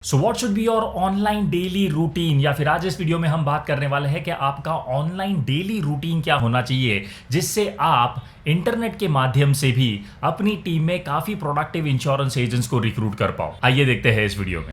So what should be your online daily routine, या फिर आज इस वीडियो में हम बात करने वाले हैं कि आपका ऑनलाइन डेली रूटीन क्या होना चाहिए जिससे आप इंटरनेट के माध्यम से भी अपनी टीम में काफी प्रोडक्टिव इंश्योरेंस एजेंट्स को रिक्रूट कर पाओ। आइए देखते हैं इस वीडियो में।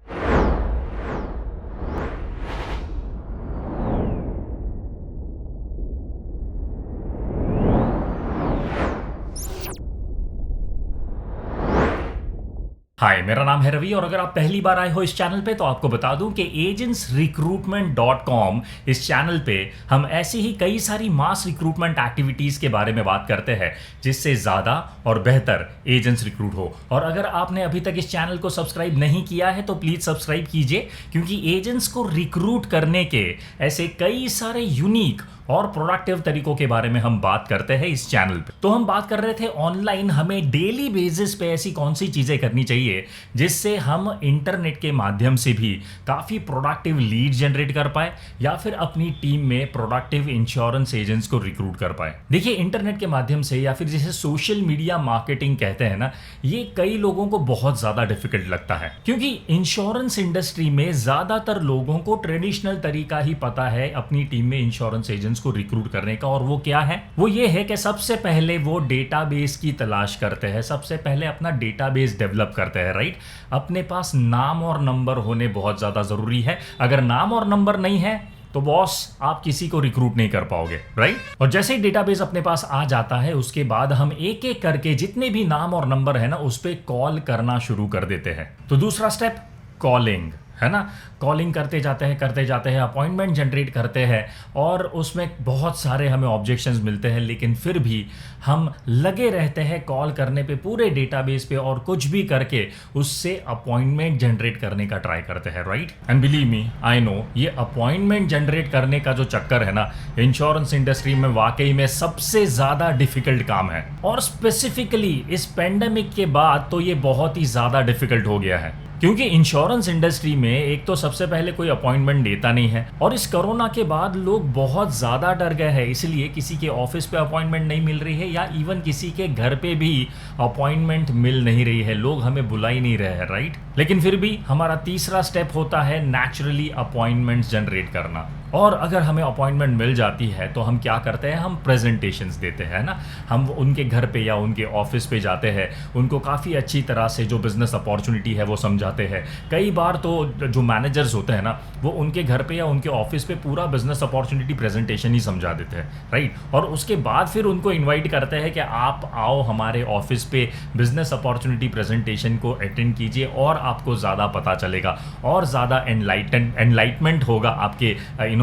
हाय, मेरा नाम है रवि और अगर आप पहली बार आए हो इस चैनल पे तो आपको बता दूं कि agentsrecruitment.com इस चैनल पे हम ऐसी ही कई सारी मास रिक्रूटमेंट एक्टिविटीज के बारे में बात करते हैं जिससे ज्यादा और बेहतर एजेंट्स रिक्रूट हो। और अगर आपने अभी तक इस चैनल को सब्सक्राइब नहीं किया है तो प्लीज सब्सक्राइब कीजिए, क्योंकि एजेंट्स को रिक्रूट करने के ऐसे कई सारे यूनिक और प्रोडक्टिव तरीकों के बारे में हम बात करते हैं इस चैनल पे। तो हम बात कर रहे थे ऑनलाइन हमें डेली बेसिस पे ऐसी कौन सी चीजें करनी चाहिए जिससे हम इंटरनेट के माध्यम से भी काफी प्रोडक्टिव लीड जनरेट कर पाए या फिर अपनी टीम में प्रोडक्टिव इंश्योरेंस एजेंट्स को रिक्रूट कर पाए। देखिए, इंटरनेट के माध्यम से या फिर जिसे सोशल मीडिया मार्केटिंग कहते हैं ना, ये कई लोगों को बहुत ज्यादा डिफिकल्ट लगता है, क्योंकि इंश्योरेंस इंडस्ट्री में ज्यादातर लोगों को ट्रेडिशनल तरीका ही पता है अपनी टीम में इंश्योरेंस एजेंट्स को रिक्रूट करने का। और वो क्या है? वो ये है कि सबसे पहले वो डेटाबेस की तलाश करते हैं, सबसे पहले अपना डेटाबेस डेवलप करते हैं, राइट। अपने पास नाम और नंबर होने बहुत ज्यादा जरूरी है। अगर नाम और नंबर नहीं है तो बॉस आप किसी को रिक्रूट नहीं कर पाओगे, राइट। और जैसे ही डेटाबेस अपने पास आ जाता है उसके बाद हम एक एक करके जितने भी नाम और नंबर है ना उस पर कॉल करना शुरू कर देते हैं। तो दूसरा स्टेप कॉलिंग है ना। कॉलिंग करते जाते हैं, अपॉइंटमेंट जनरेट करते हैं और उसमें बहुत सारे हमें ऑब्जेक्शंस मिलते हैं, लेकिन फिर भी हम लगे रहते हैं कॉल करने पे पूरे डेटाबेस पे और कुछ भी करके उससे अपॉइंटमेंट जनरेट करने का ट्राई करते हैं, right. And believe me, I know ये अपॉइंटमेंट जनरेट करने का जो चक्कर है ना, इंश्योरेंस इंडस्ट्री में वाकई में सबसे ज्यादा डिफिकल्ट काम है। और स्पेसिफिकली इस पेंडेमिक के बाद तो ये बहुत ही ज्यादा डिफिकल्ट हो गया है, क्योंकि इंश्योरेंस इंडस्ट्री में एक तो सबसे पहले कोई अपॉइंटमेंट देता नहीं है, और इस कोरोना के बाद लोग बहुत ज़्यादा डर गए हैं, इसलिए किसी के ऑफिस पे अपॉइंटमेंट नहीं मिल रही है या इवन किसी के घर पे भी अपॉइंटमेंट मिल नहीं रही है, लोग हमें बुला ही नहीं रहे हैं, राइट। लेकिन फिर भी हमारा तीसरा स्टेप होता है नेचुरली अपॉइंटमेंट्स जनरेट करना। और अगर हमें अपॉइंटमेंट मिल जाती है तो हम क्या करते हैं, हम प्रेजेंटेशंस देते हैं ना। हम उनके घर पे या उनके ऑफिस पे जाते हैं, उनको काफ़ी अच्छी तरह से जो बिजनेस अपॉर्चुनिटी है वो समझाते हैं। कई बार तो जो मैनेजर्स होते हैं ना, वो उनके घर पे या उनके ऑफिस पे पूरा बिजनेस अपॉर्चुनिटी प्रेजेंटेशन ही समझा देते हैं, राइट। और उसके बाद फिर उनको इन्वाइट करते हैं कि आप आओ हमारे ऑफिस पे बिजनेस अपॉर्चुनिटी प्रेजेंटेशन को अटेंड कीजिए और आपको ज़्यादा पता चलेगा और ज़्यादा एनलाइटमेंट होगा आपके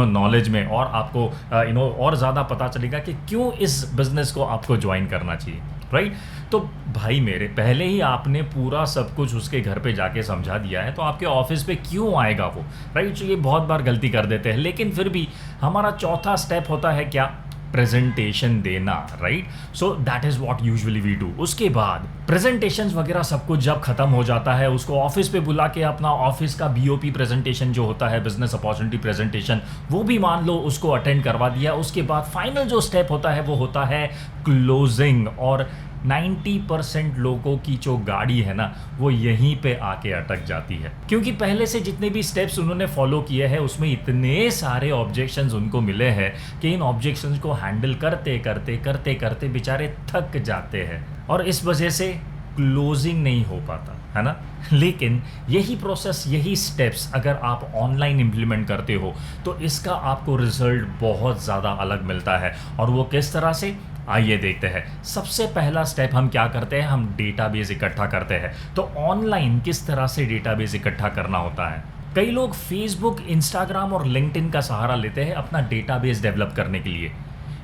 नॉलेज में, और आपको और ज़्यादा पता चलेगा कि क्यों इस बिजनेस को आपको ज्वाइन करना चाहिए, राइट। तो भाई मेरे, पहले ही आपने पूरा सब कुछ उसके घर पे जाके समझा दिया है तो आपके ऑफिस पे क्यों आएगा वो, राइट। तो ये बहुत बार गलती कर देते हैं। लेकिन फिर भी हमारा चौथा स्टेप होता है क्या, प्रेजेंटेशन देना, right. So that is what usually we do. उसके बाद प्रेजेंटेशंस वगैरह सब कुछ जब खत्म हो जाता है, उसको ऑफिस पे बुला के अपना ऑफिस का बीओपी प्रेजेंटेशन जो होता है, बिजनेस अपॉर्चुनिटी प्रेजेंटेशन, वो भी मान लो उसको अटेंड करवा दिया। उसके बाद फाइनल जो स्टेप होता है वो होता है क्लोजिंग। और 90% लोगों की जो गाड़ी है ना वो यहीं पे आके अटक जाती है, क्योंकि पहले से जितने भी स्टेप्स उन्होंने फॉलो किए हैं उसमें इतने सारे ऑब्जेक्शंस उनको मिले हैं कि इन ऑब्जेक्शंस को हैंडल करते करते बेचारे थक जाते हैं और इस वजह से क्लोजिंग नहीं हो पाता है ना। लेकिन यही प्रोसेस, यही स्टेप्स अगर आप ऑनलाइन इंप्लीमेंट करते हो तो इसका आपको रिजल्ट बहुत ज़्यादा अलग मिलता है। और वो किस तरह से, आइए देखते हैं। सबसे पहला स्टेप हम क्या करते हैं, हम डेटाबेस इकट्ठा करते हैं। तो ऑनलाइन किस तरह से डेटाबेस इकट्ठा करना होता है, कई लोग फेसबुक, इंस्टाग्राम और लिंक्डइन का सहारा लेते हैं अपना डेटाबेस डेवलप करने के लिए।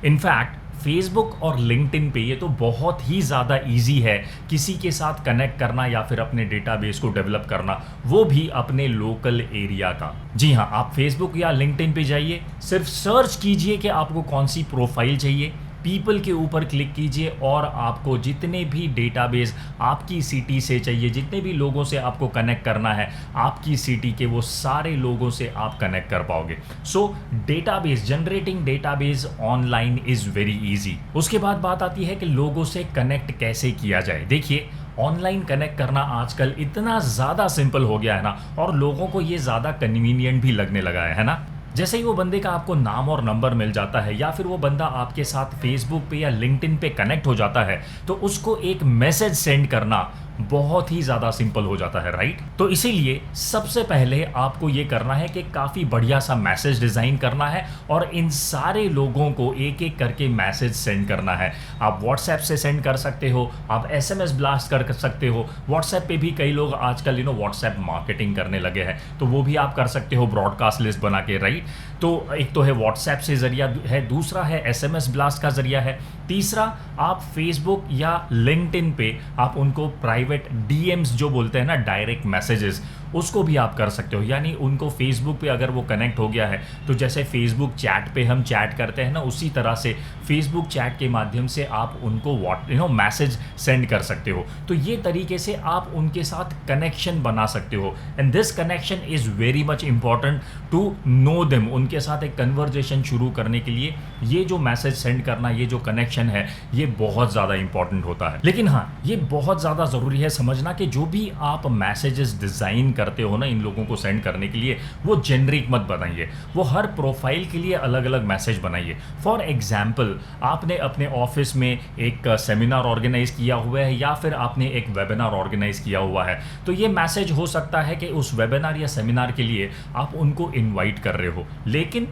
इनफैक्ट फेसबुक और लिंक्डइन पे ये तो बहुत ही ज़्यादा इजी है किसी के साथ कनेक्ट करना या फिर अपने डेटाबेस को डेवलप करना, वो भी अपने लोकल एरिया का। जी हाँ, आप फेसबुक या लिंक्डइन पे जाइए, सिर्फ सर्च कीजिए कि आपको कौन सी प्रोफाइल चाहिए, पीपल के ऊपर क्लिक कीजिए और आपको जितने भी डेटाबेस आपकी सिटी से चाहिए, जितने भी लोगों से आपको कनेक्ट करना है आपकी सिटी के, वो सारे लोगों से आप कनेक्ट कर पाओगे। सो database, generating database online is very easy. उसके बाद बात आती है कि लोगों से कनेक्ट कैसे किया जाए। देखिए, ऑनलाइन कनेक्ट करना आजकल इतना ज़्यादा सिंपल हो गया है ना, और लोगों को ये ज़्यादा कन्वीनियंट भी लगने लगा है ना। जैसे ही वो बंदे का आपको नाम और नंबर मिल जाता है, या फिर वो बंदा आपके साथ फेसबुक पे या लिंक्डइन पे कनेक्ट हो जाता है, तो उसको एक मैसेज सेंड करना बहुत ही ज़्यादा सिंपल हो जाता है, राइट। तो इसीलिए सबसे पहले आपको ये करना है कि काफ़ी बढ़िया सा मैसेज डिज़ाइन करना है और इन सारे लोगों को एक एक करके मैसेज सेंड करना है। आप व्हाट्सएप से सेंड कर सकते हो, आप एसएमएस ब्लास्ट कर सकते हो। व्हाट्सएप पे भी कई लोग आजकल व्हाट्सएप मार्केटिंग करने लगे हैं, तो वो भी आप कर सकते हो ब्रॉडकास्ट लिस्ट बना के, राइट। तो एक तो है व्हाट्सएप से ज़रिया है, दूसरा है एसएमएस ब्लास्ट का ज़रिया है, तीसरा आप फेसबुक या लिंक्डइन पे आप उनको प्राइवेट डीएम्स जो बोलते हैं ना, डायरेक्ट मैसेजेस, उसको भी आप कर सकते हो। यानी उनको फेसबुक पे अगर वो कनेक्ट हो गया है, तो जैसे फेसबुक चैट पे हम चैट करते हैं ना, उसी तरह से फेसबुक चैट के माध्यम से आप उनको मैसेज सेंड कर सकते हो। तो ये तरीके से आप उनके साथ कनेक्शन बना सकते हो, and this connection is very much important to know them. उनके साथ एक कन्वर्जेशन शुरू करने के लिए ये जो मैसेज सेंड करना, ये जो कनेक्शन है, ये बहुत ज़्यादा इंपॉर्टेंट होता है। लेकिन हाँ, ये बहुत ज़्यादा ज़रूरी है समझना कि जो भी आप मैसेजेस डिज़ाइन करते हो ना इन लोगों को सेंड करने के लिए, वो जेनरिक मत बनाइए, वो हर प्रोफाइल के लिए अलग अलग मैसेज बनाइए। फॉर एग्जाम्पल, आपने अपने ऑफिस में एक सेमिनार ऑर्गेनाइज किया हुआ है, या फिर आपने एक वेबिनार ऑर्गेनाइज किया हुआ है, तो ये मैसेज हो सकता है कि उस वेबिनार या सेमिनार के लिए आप उनको इनवाइट कर रहे हो, लेकिन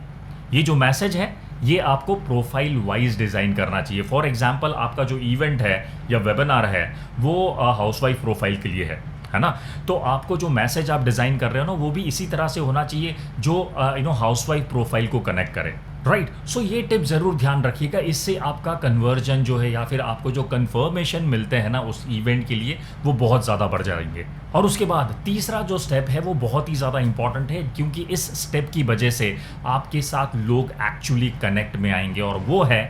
ये जो मैसेज है ये आपको प्रोफाइल वाइज डिज़ाइन करना चाहिए। फॉर एग्जाम्पल, आपका जो इवेंट है या वेबिनार है वो हाउसवाइफ प्रोफाइल के लिए है ना, तो आपको जो मैसेज आप डिज़ाइन कर रहे हो ना, वो भी इसी तरह से होना चाहिए जो हाउसवाइफ प्रोफाइल को कनेक्ट करे, राइट। सो ये टिप ज़रूर ध्यान रखिएगा, इससे आपका कन्वर्जन जो है या फिर आपको जो कन्फर्मेशन मिलते हैं ना उस इवेंट के लिए, वो बहुत ज़्यादा बढ़ जाएंगे। और उसके बाद तीसरा जो स्टेप है वो बहुत ही ज़्यादा इंपॉर्टेंट है, क्योंकि इस स्टेप की वजह से आपके साथ लोग एक्चुअली कनेक्ट में आएंगे, और वो है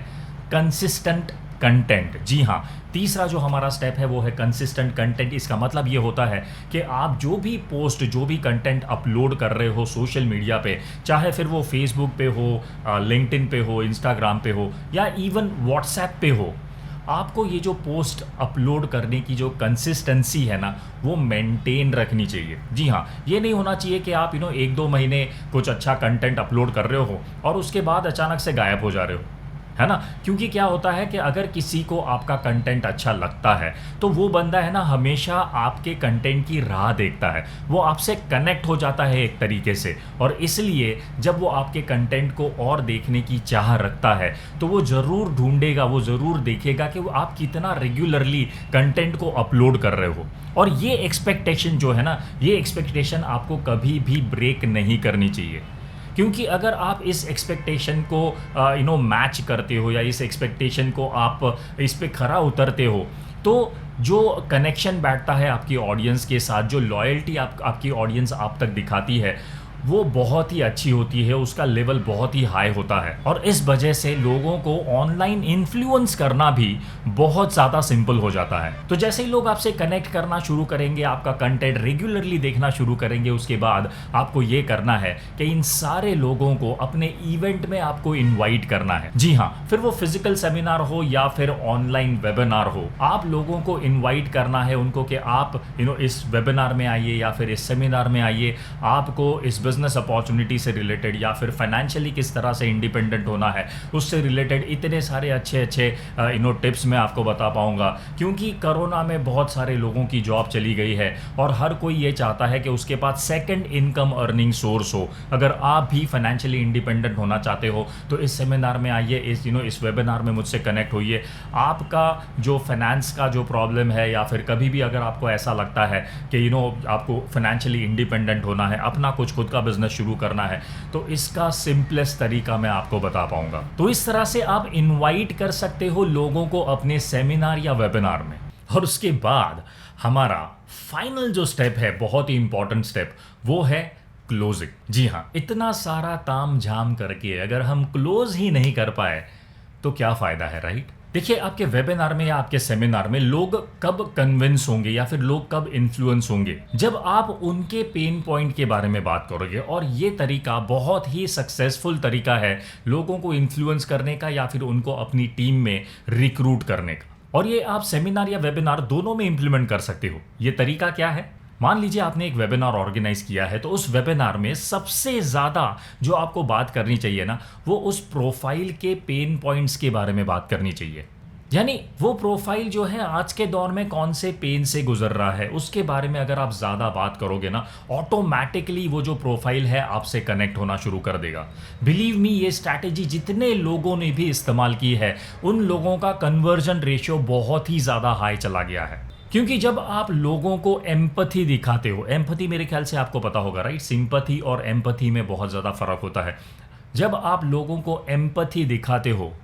कंसिस्टेंट कंटेंट। जी हाँ, तीसरा जो हमारा स्टेप है वो है कंसिस्टेंट कंटेंट। इसका मतलब ये होता है कि आप जो भी पोस्ट, जो भी कंटेंट अपलोड कर रहे हो सोशल मीडिया पे, चाहे फिर वो फेसबुक पे हो, लिंक्डइन पे हो, इंस्टाग्राम पे हो, या इवन व्हाट्सएप पे हो, आपको ये जो पोस्ट अपलोड करने की जो कंसिस्टेंसी है ना, वो मेंटेन रखनी चाहिए। जी हाँ, ये नहीं होना चाहिए कि आप 1-2 महीने कुछ अच्छा कंटेंट अपलोड कर रहे हो और उसके बाद अचानक से गायब हो जा रहे हो, है ना। क्योंकि क्या होता है कि अगर किसी को आपका कंटेंट अच्छा लगता है, तो वो बंदा है ना हमेशा आपके कंटेंट की राह देखता है, वो आपसे कनेक्ट हो जाता है एक तरीके से, और इसलिए जब वो आपके कंटेंट को और देखने की चाह रखता है, तो वो ज़रूर ढूंढेगा, वो ज़रूर देखेगा कि वो आप कितना रेगुलरली कंटेंट को अपलोड कर रहे हो। और ये एक्सपेक्टेशन जो है ना, ये एक्सपेक्टेशन आपको कभी भी ब्रेक नहीं करनी चाहिए, क्योंकि अगर आप इस एक्सपेक्टेशन को मैच करते हो, या इस एक्सपेक्टेशन को आप इस पे खरा उतरते हो, तो जो कनेक्शन बैठता है आपकी ऑडियंस के साथ, जो लॉयल्टी आपकी ऑडियंस आप तक दिखाती है, वो बहुत ही अच्छी होती है, उसका लेवल बहुत ही हाई होता है। और इस वजह से लोगों को ऑनलाइन इन्फ्लुएंस करना भी बहुत ज़्यादा सिंपल हो जाता है। तो जैसे ही लोग आपसे कनेक्ट करना शुरू करेंगे, आपका कंटेंट रेगुलरली देखना शुरू करेंगे, उसके बाद आपको ये करना है कि इन सारे लोगों को अपने इवेंट में आपको इन्वाइट करना है। जी हाँ, फिर वो फिजिकल सेमिनार हो या फिर ऑनलाइन वेबिनार हो, आप लोगों को इन्वाइट करना है उनको कि आप इस वेबिनार में आइए या फिर इस सेमिनार में आइए। आपको इस बिजनेस अपॉर्चुनिटी से रिलेटेड या फिर फाइनेंशियली किस तरह से इंडिपेंडेंट होना है, उससे रिलेटेड इतने सारे अच्छे टिप्स मैं आपको बता पाऊंगा। क्योंकि कोरोना में बहुत सारे लोगों की जॉब चली गई है और हर कोई ये चाहता है कि उसके पास सेकंड इनकम अर्निंग सोर्स हो। अगर आप भी फाइनेंशियली इंडिपेंडेंट होना चाहते हो, तो इस सेमिनार में आइए, इस वेबिनार में मुझसे कनेक्ट होइए। आपका जो फाइनेंस का जो प्रॉब्लम है, या फिर कभी भी अगर आपको ऐसा लगता है कि आपको फाइनेंशियली इंडिपेंडेंट होना है, अपना कुछ खुद का बिजनेस शुरू करना है, तो इसका सिंपलेस्ट तरीका मैं आपको बता पाऊंगा। तो इस तरह से आप इनवाइट कर सकते हो लोगों को अपने सेमिनार या वेबिनार में। और उसके बाद हमारा फाइनल जो स्टेप है, बहुत ही इंपॉर्टेंट स्टेप, वो है क्लोजिंग। जी हाँ, इतना सारा ताम झाम करके अगर हम क्लोज ही नहीं कर पाए तो क्या फायदा है, राइट। देखिए, आपके वेबिनार में या आपके सेमिनार में लोग कब कन्विंस होंगे या फिर लोग कब इन्फ्लुएंस होंगे, जब आप उनके पेन पॉइंट के बारे में बात करोगे। और ये तरीका बहुत ही सक्सेसफुल तरीका है लोगों को इन्फ्लुएंस करने का या फिर उनको अपनी टीम में रिक्रूट करने का। और ये आप सेमिनार या वेबिनार दोनों में इंप्लीमेंट कर सकते हो। ये तरीका क्या है? मान लीजिए आपने एक वेबिनार ऑर्गेनाइज किया है, तो उस वेबिनार में सबसे ज़्यादा जो आपको बात करनी चाहिए ना, वो उस प्रोफाइल के पेन पॉइंट्स के बारे में बात करनी चाहिए। यानी वो प्रोफाइल जो है आज के दौर में कौन से पेन से गुजर रहा है, उसके बारे में अगर आप ज़्यादा बात करोगे ना, ऑटोमेटिकली वो जो प्रोफाइल है आपसे कनेक्ट होना शुरू कर देगा। बिलीव मी, ये स्ट्रैटेजी जितने लोगों ने भी इस्तेमाल की है, उन लोगों का कन्वर्जन रेशियो बहुत ही ज़्यादा हाई चला गया है। क्योंकि जब आप लोगों को एम्पथी दिखाते हो, एम्पथी मेरे ख्याल से आपको पता होगा, राइट? सिंपैथी और एम्पथी में बहुत ज़्यादा फ़र्क होता है। जब आप लोगों को एम्पथी दिखाते हो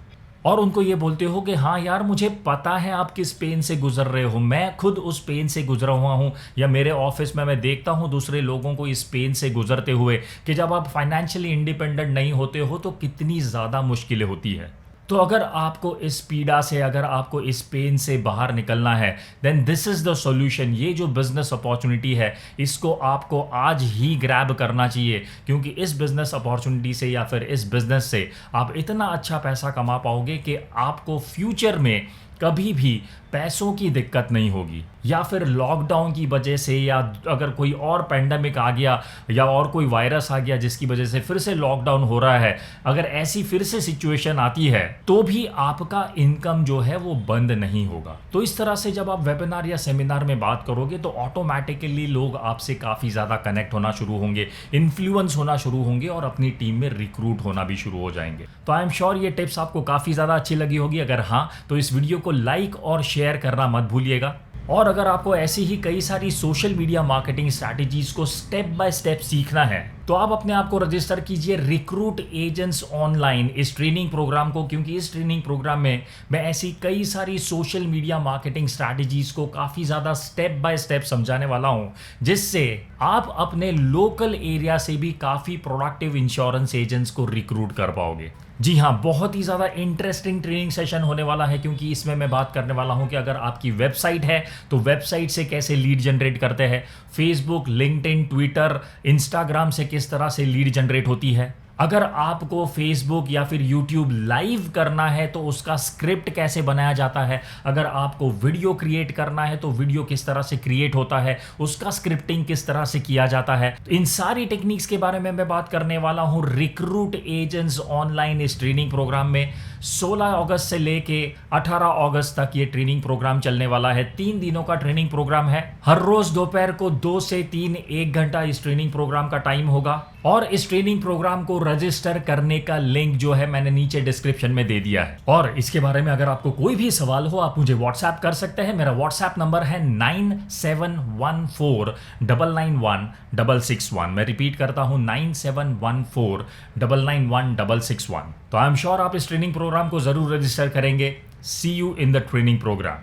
और उनको ये बोलते हो कि हाँ यार, मुझे पता है आप किस पेन से गुजर रहे हो, मैं खुद उस पेन से गुजरा हुआ हूँ, या मेरे ऑफिस में मैं देखता हूँ दूसरे लोगों को इस पेन से गुजरते हुए, कि जब आप फाइनेंशियली इंडिपेंडेंट नहीं होते हो तो कितनी ज़्यादा मुश्किलें होती है। तो अगर आपको इस पीड़ा से, अगर आपको इस पेन से बाहर निकलना है, then this is the solution. ये जो बिजनेस अपॉर्चुनिटी है, इसको आपको आज ही ग्रैब करना चाहिए, क्योंकि इस बिजनेस अपॉर्चुनिटी से या फिर इस बिजनेस से आप इतना अच्छा पैसा कमा पाओगे कि आपको फ्यूचर में कभी भी पैसों की दिक्कत नहीं होगी। या फिर लॉकडाउन की वजह से, या अगर कोई और पैंडेमिक आ गया या और कोई वायरस आ गया जिसकी वजह से फिर से लॉकडाउन हो रहा है, अगर ऐसी फिर से सिचुएशन आती है तो भी आपका इनकम जो है वो बंद नहीं होगा। तो इस तरह से जब आप वेबिनार या सेमिनार में बात करोगे तो ऑटोमेटिकली लोग आपसे काफ़ी ज़्यादा कनेक्ट होना शुरू होंगे, इन्फ्लुएंस होना शुरू होंगे और अपनी टीम में रिक्रूट होना भी शुरू हो जाएंगे। तो आई एम श्योर ये टिप्स आपको काफ़ी ज़्यादा अच्छी लगी होगी। अगर हाँ, तो इस वीडियो को लाइक और शेयर करना मत भूलिएगा। और अगर आपको ऐसी ही कई सारी सोशल मीडिया मार्केटिंग स्ट्रैटेजीज को स्टेप बाय स्टेप सीखना है, तो आप अपने आप को रजिस्टर कीजिए रिक्रूट एजेंट्स ऑनलाइन, इस ट्रेनिंग प्रोग्राम को, क्योंकि इस ट्रेनिंग प्रोग्राम में मैं ऐसी कई सारी सोशल मीडिया मार्केटिंग स्ट्रैटेजीज को काफ़ी ज़्यादा स्टेप बाय स्टेप समझाने वाला हूं, जिससे आप अपने लोकल एरिया से भी काफ़ी प्रोडक्टिव इंश्योरेंस एजेंट्स को रिक्रूट कर पाओगे। जी हाँ, बहुत ही ज़्यादा इंटरेस्टिंग ट्रेनिंग सेशन होने वाला है, क्योंकि इसमें मैं बात करने वाला हूं कि अगर आपकी वेबसाइट है तो वेबसाइट से कैसे लीड जनरेट करते हैं, फेसबुक, लिंक्डइन, ट्विटर, इंस्टाग्राम से किस तरह से लीड जनरेट होती है, अगर आपको फेसबुक या फिर यूट्यूब लाइव करना है तो उसका स्क्रिप्ट कैसे बनाया जाता है, अगर आपको वीडियो क्रिएट करना है तो वीडियो किस तरह से क्रिएट होता है, उसका स्क्रिप्टिंग किस तरह से किया जाता है, इन सारी टेक्निक्स के बारे में मैं बात करने वाला हूं रिक्रूट एजेंट्स ऑनलाइन इस ट्रेनिंग प्रोग्राम में। 16 अगस्त से लेके 18 अगस्त तक ये ट्रेनिंग प्रोग्राम चलने वाला है। 3 दिनों का ट्रेनिंग प्रोग्राम है। हर रोज दोपहर को 2 से 3 1 घंटा इस ट्रेनिंग प्रोग्राम का टाइम होगा। और इस ट्रेनिंग प्रोग्राम को रजिस्टर करने का लिंक जो है मैंने नीचे डिस्क्रिप्शन में दे दिया है। और इसके बारे में अगर आपको कोई भी सवाल हो, आप मुझे व्हाट्सएप कर सकते हैं। मेरा व्हाट्सएप नंबर है 9714991661। मैं रिपीट करता हूं 9714991661। तो आई एम श्योर आप इस ट्रेनिंग प्रोग्राम को जरूर रजिस्टर करेंगे। See you in the training programme.